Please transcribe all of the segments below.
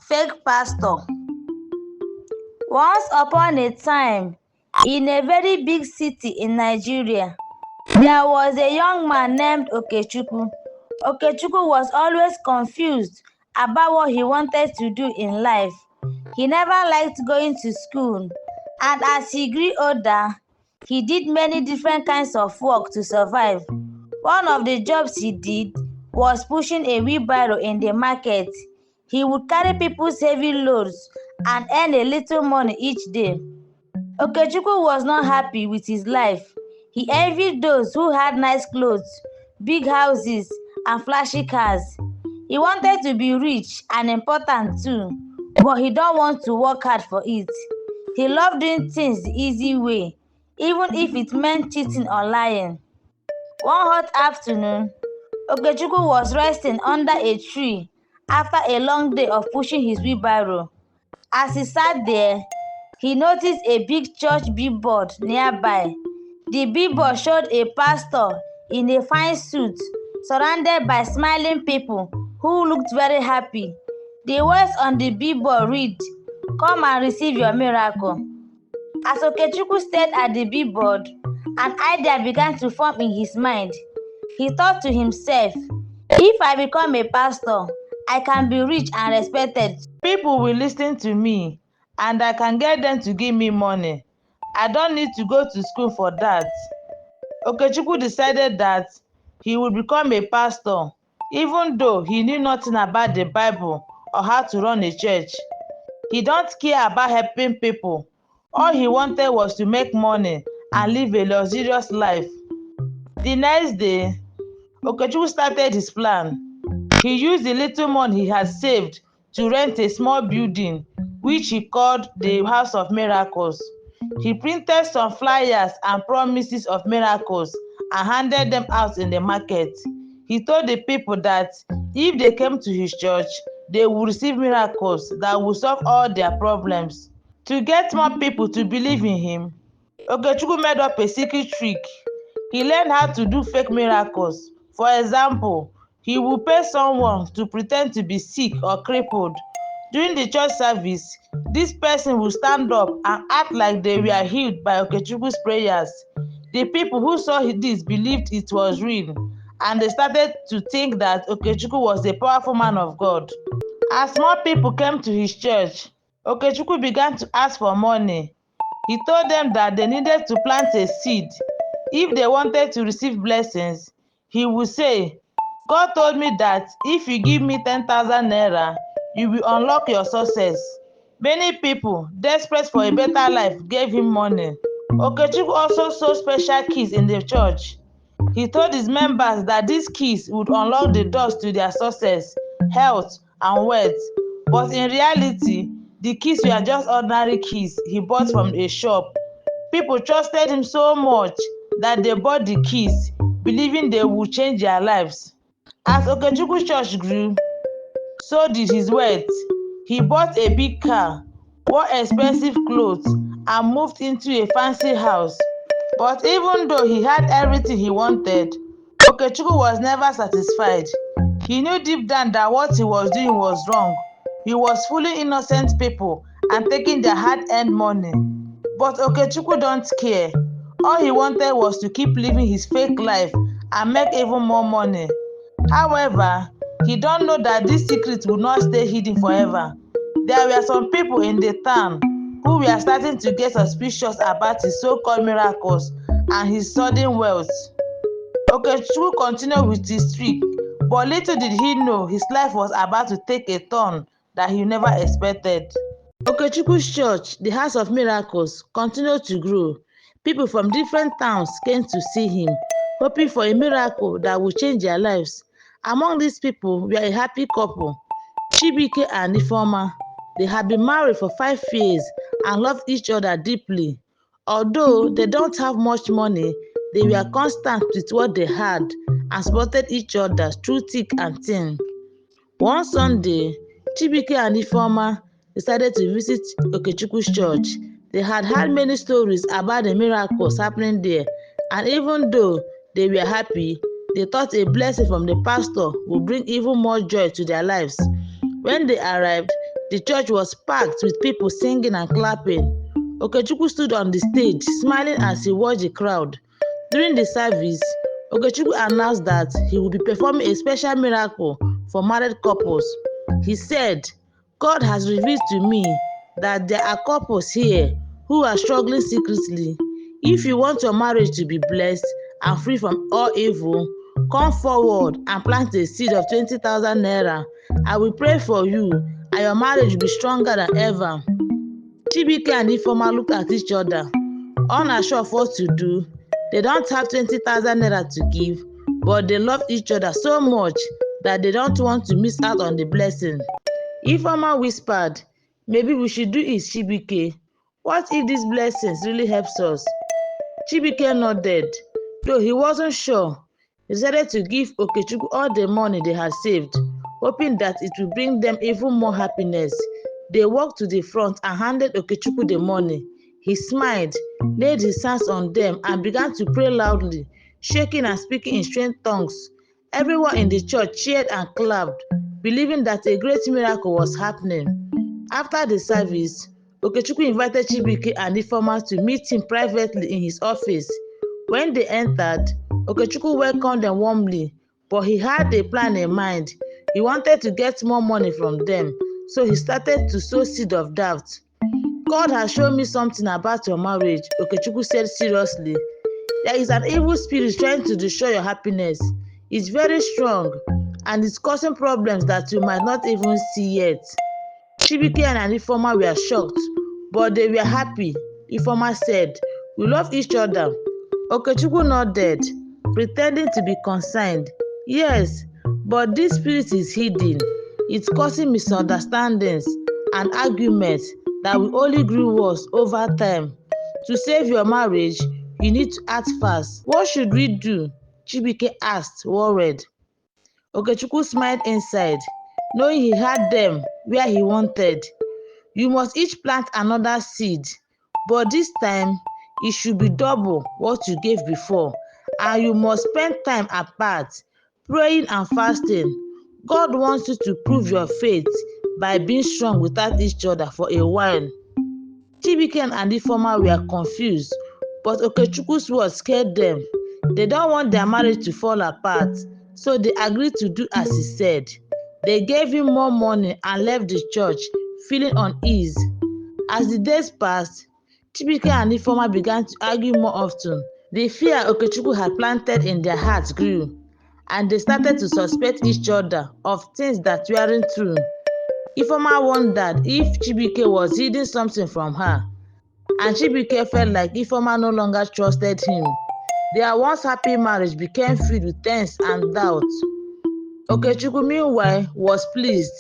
Fake pastor. Once upon a time, in a very big city in Nigeria, there was a young man named Okechukwu. Okechukwu was always confused about what he wanted to do in life. He never liked going to school, and as he grew older, he did many different kinds of work to survive. One of the jobs he did was pushing a wheelbarrow in the market. He would carry people's heavy loads and earn a little money each day. Okechukwu was not happy with his life. He envied those who had nice clothes, big houses, and flashy cars. He wanted to be rich and important too, but he don't want to work hard for it. He loved doing things the easy way, even if it meant cheating or lying. One hot afternoon, Okechukwu was resting under a tree after a long day of pushing his wheelbarrow. As he sat there, he noticed a big church billboard nearby. The billboard showed a pastor in a fine suit, surrounded by smiling people who looked very happy. The words on the billboard read, "Come and receive your miracle." As Okechukwu stared at the billboard, an idea began to form in his mind. He thought to himself, if I become a pastor, I can be rich and respected. People will listen to me, and I can get them to give me money. I don't need to go to school for that. Okechukwu decided that he would become a pastor, even though he knew nothing about the Bible or how to run a church. He don't care about helping people. All he wanted was to make money and live a luxurious life. The next day, Okechukwu started his plan. He used the little money he had saved to rent a small building, which he called the House of Miracles. He printed some flyers and promises of miracles and handed them out in the market. He told the people that if they came to his church, they would receive miracles that would solve all their problems. To get more people to believe in him, Okechukwu made up a secret trick. He learned how to do fake miracles. For example, he would pay someone to pretend to be sick or crippled. During the church service, this person would stand up and act like they were healed by Okechukwu's prayers. The people who saw this believed it was real, and they started to think that Okechukwu was a powerful man of God. As more people came to his church, Okechukwu began to ask for money. He told them that they needed to plant a seed. If they wanted to receive blessings, he would say, "God told me that if you give me 10,000 naira, you will unlock your success." Many people, desperate for a better life, gave him money. Okechukwu also sold special keys in the church. He told his members that these keys would unlock the doors to their success, health, and wealth. But in reality, the keys were just ordinary keys he bought from a shop. People trusted him so much that they bought the keys, believing they would change their lives. As Okechukwu's church grew, so did his wealth. He bought a big car, wore expensive clothes, and moved into a fancy house. But even though he had everything he wanted, Okechukwu was never satisfied. He knew deep down that what he was doing was wrong. He was fooling innocent people and taking their hard-earned money. But Okechukwu don't care. All he wanted was to keep living his fake life and make even more money. However, he don't know that this secret would not stay hidden forever. There were some people in the town who were starting to get suspicious about his so-called miracles and his sudden wealth. Okechukwu continued with his trick, but little did he know his life was about to take a turn that he never expected. Okechukwu's church, the House of Miracles, continued to grow. People from different towns came to see him, hoping for a miracle that would change their lives. Among these people were a happy couple, Chibuike and Ifeoma. They had been married for 5 years and loved each other deeply. Although they don't have much money, they were constant with what they had and supported each other through thick and thin. One Sunday, Chibuike and Ifeoma decided to visit Okechukwu's church. They had heard many stories about the miracles happening there, and even though they were happy, they thought a blessing from the pastor would bring even more joy to their lives. When they arrived, The church was packed with people singing and clapping. Okechukwu stood on the stage, smiling as he watched the crowd. During the service, Okechukwu announced that he would be performing a special miracle for married couples. He said, "God has revealed to me that there are couples here who are struggling secretly. If you want your marriage to be blessed and free from all evil, come forward and plant a seed of 20,000 naira. I will pray for you and your marriage will be stronger than ever." Chibuike and Ifeoma looked at each other, unsure of what to do. They don't have 20,000 naira to give, but they love each other so much that they don't want to miss out on the blessing. Ifeoma whispered, "Maybe we should do it, Chibuike. What if these blessings really helps us?" Chibuike nodded, though he wasn't sure. He decided to give Okechukwu all the money they had saved, hoping that it would bring them even more happiness. They walked to the front and handed Okechukwu the money. He smiled, laid his hands on them, and began to pray loudly, shaking and speaking in strange tongues. Everyone in the church cheered and clapped, believing that a great miracle was happening. After the service, Okechukwu invited Chibuike and Ifeoma to meet him privately in his office. When they entered, Okechukwu welcomed them warmly, but he had a plan in mind. He wanted to get more money from them, so he started to sow seed of doubt. "God has shown me something about your marriage," Okechukwu said seriously. "There is an evil spirit trying to destroy your happiness. It's very strong, and it's causing problems that you might not even see yet." Chibuike and Ifeoma were shocked, but they were happy. Ifeoma said, "We love each other." Okechukwu nodded, pretending to be concerned. "Yes, but this spirit is hidden. It's causing misunderstandings and arguments that will only grow worse over time. To save your marriage, you need to act fast." "What should we do?" Chibuike asked, worried. Okechukwu smiled inside, knowing he had them where he wanted. "You must each plant another seed, but this time it should be double what you gave before, and you must spend time apart, praying and fasting. God wants you to prove your faith by being strong without each other for a while." Chibuike and Ifeoma were confused, but Okechukwu's words scared them. They don't want their marriage to fall apart, so they agreed to do as he said. They gave him more money and left the church, feeling uneasy. As the days passed, Chibuike and Ifeoma began to argue more often. The fear Okechukwu had planted in their hearts grew, and they started to suspect each other of things that weren't true. Ifeoma wondered if Chibuike was hiding something from her, and Chibuike felt like Ifeoma no longer trusted him. Their once happy marriage became filled with tense and doubt. Okechukwu, meanwhile, was pleased.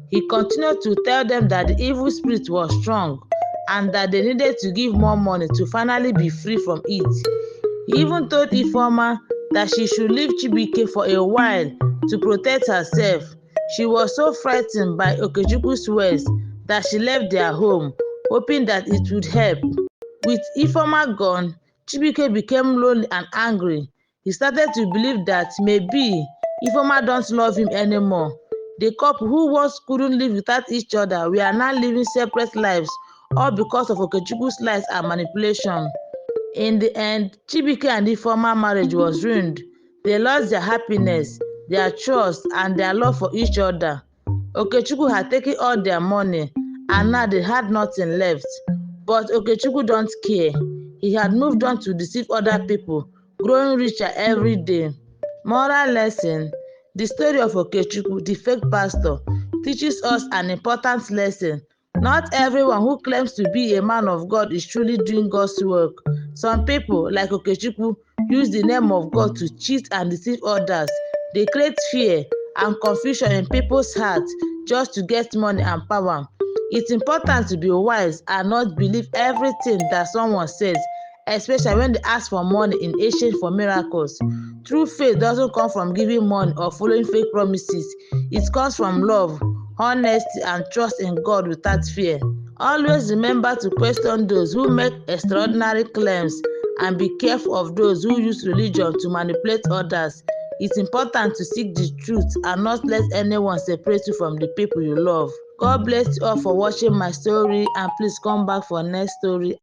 He continued to tell them that the evil spirit was strong and that they needed to give more money to finally be free from it. He even told Ifeoma that she should leave Chibuike for a while to protect herself. She was so frightened by Okechukwu's words that she left their home, hoping that it would help. With Ifeoma gone, Chibuike became lonely and angry. He started to believe that maybe Ifeoma don't love him anymore. The couple who once couldn't live without each other were now living separate lives, all because of Okechukwu's lies and manipulation. In the end, Chibuike and Ifeoma marriage was ruined. They lost their happiness, their trust, and their love for each other. Okechukwu had taken all their money, and now they had nothing left. But Okechukwu don't care. He had moved on to deceive other people, growing richer every day. Moral lesson: the story of Okechukwu, the fake pastor, teaches us an important lesson. Not everyone who claims to be a man of God is truly doing God's work. Some people, like Okechukwu, use the name of God to cheat and deceive others. They create fear and confusion in people's hearts just to get money and power. It's important to be wise and not believe everything that someone says, especially when they ask for money in exchange for miracles. True faith doesn't come from giving money or following fake promises. It comes from love, honesty, and trust in God without fear. Always remember to question those who make extraordinary claims and be careful of those who use religion to manipulate others. It's important to seek the truth and not let anyone separate you from the people you love. God bless you all for watching my story, and please come back for next story.